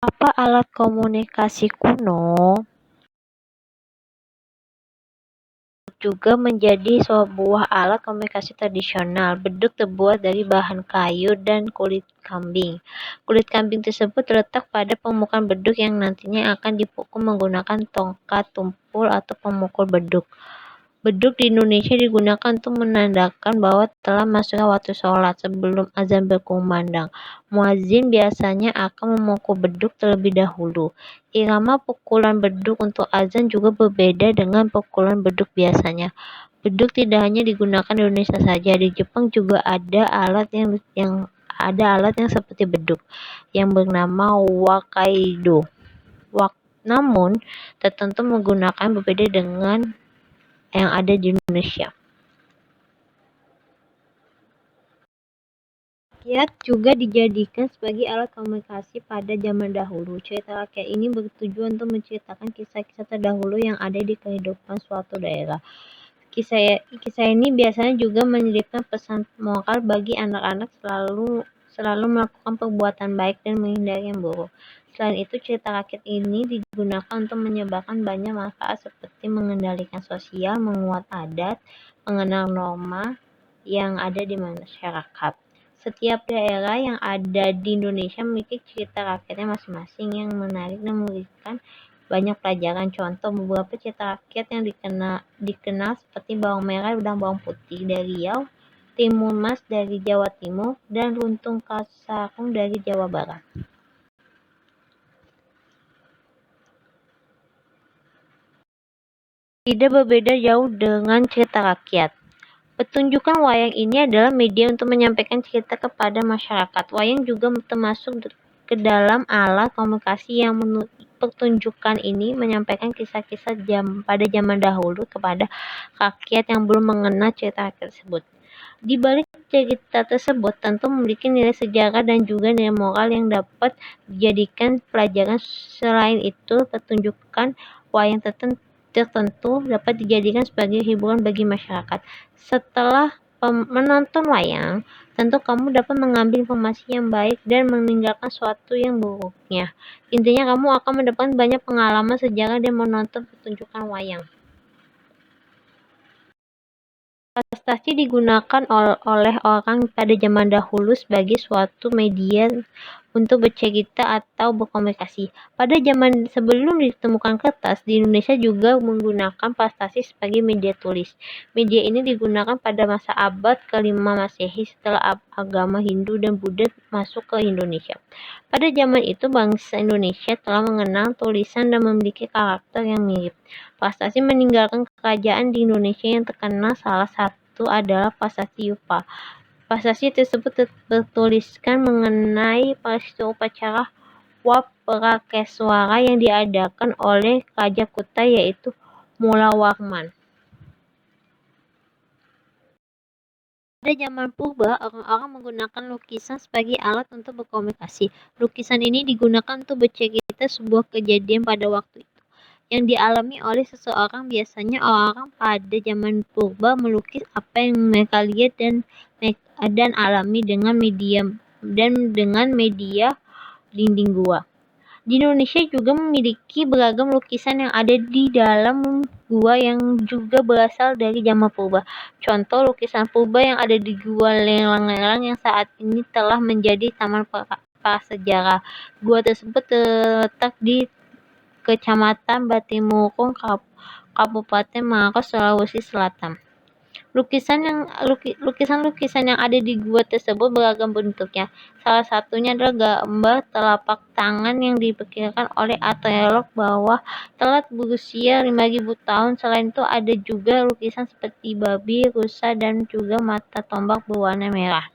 Apa alat komunikasi kuno juga menjadi sebuah alat komunikasi tradisional. Beduk terbuat dari bahan kayu dan kulit kambing. Kulit kambing tersebut terletak pada permukaan beduk yang nantinya akan dipukul menggunakan tongkat tumpul atau pemukul beduk. Beduk di Indonesia digunakan untuk menandakan bahwa telah masuknya waktu sholat sebelum azan berkumandang. Muadzin biasanya akan memukul beduk terlebih dahulu. Irama pukulan beduk untuk azan juga berbeda dengan pukulan beduk biasanya. Beduk tidak hanya digunakan di Indonesia saja, di Jepang juga ada alat yang seperti beduk yang bernama wakaido. Namun tertentu menggunakan berbeda dengan yang ada di Indonesia. Rakyat juga dijadikan sebagai alat komunikasi pada zaman dahulu. Cerita rakyat ini bertujuan untuk menceritakan kisah-kisah terdahulu yang ada di kehidupan suatu daerah. Kisah ini biasanya juga menyelipkan pesan moral bagi anak-anak selalu melakukan perbuatan baik dan menghindari yang buruk. Selain itu, cerita rakyat ini digunakan untuk menyebarkan banyak manfaat seperti mengendalikan sosial, menguat adat, mengenal norma yang ada di masyarakat. Setiap daerah yang ada di Indonesia memiliki cerita rakyatnya masing-masing yang menarik dan memberikan banyak pelajaran. Contoh beberapa cerita rakyat yang dikenal seperti Bawang Merah dan Bawang Putih dari Riau, Timun Mas dari Jawa Timur, dan Runtung Kasarung dari Jawa Barat. Tidak berbeda jauh dengan cerita rakyat. Pertunjukan wayang ini adalah media untuk menyampaikan cerita kepada masyarakat. Wayang juga termasuk ke dalam alat komunikasi yang pertunjukan ini menyampaikan kisah-kisah pada zaman dahulu kepada rakyat yang belum mengenal cerita rakyat tersebut. Di balik cerita tersebut tentu memiliki nilai sejarah dan juga nilai moral yang dapat dijadikan pelajaran. Selain itu, pertunjukan wayang tertentu dapat dijadikan sebagai hiburan bagi masyarakat. Setelah menonton wayang, tentu kamu dapat mengambil informasi yang baik dan meninggalkan sesuatu yang buruknya. Intinya kamu akan mendapatkan banyak pengalaman sejarah dan menonton pertunjukan wayang. Prestasi digunakan oleh orang pada zaman dahulu sebagai suatu media untuk bercerita atau berkomunikasi. Pada zaman sebelum ditemukan kertas, di Indonesia juga menggunakan prestasi sebagai media tulis. Media ini digunakan pada masa abad ke-5 Masehi setelah agama Hindu dan Buddha masuk ke Indonesia. Pada zaman itu, bangsa Indonesia telah mengenal tulisan dan memiliki karakter yang mirip. Prestasi meninggalkan kerajaan di Indonesia yang terkenal, salah satu adalah Prasasti Yupa. Prasasti tersebut bertuliskan mengenai peristiwa upacara Wap Prakeswara yang diadakan oleh Raja Kuta yaitu Mula Warman. Pada zaman purba, orang-orang menggunakan lukisan sebagai alat untuk berkomunikasi. Lukisan ini digunakan untuk bercerita sebuah kejadian pada waktu itu yang dialami oleh seseorang. Biasanya orang pada zaman purba melukis apa yang mereka lihat dan alami dengan media dinding gua. Di Indonesia juga memiliki beragam lukisan yang ada di dalam gua yang juga berasal dari zaman purba. Contoh lukisan purba yang ada di Gua Lelang-Lelang yang saat ini telah menjadi taman prasejarah. Gua tersebut terletak di Kecamatan Batimurung, Kabupaten Maros, Sulawesi Selatan. Lukisan-lukisan yang ada di gua tersebut beragam bentuknya. Salah satunya adalah gambar telapak tangan yang diperkirakan oleh arkeolog bahwa telah berusia 5.000 tahun. Selain itu ada juga lukisan seperti babi, rusa, dan juga mata tombak berwarna merah.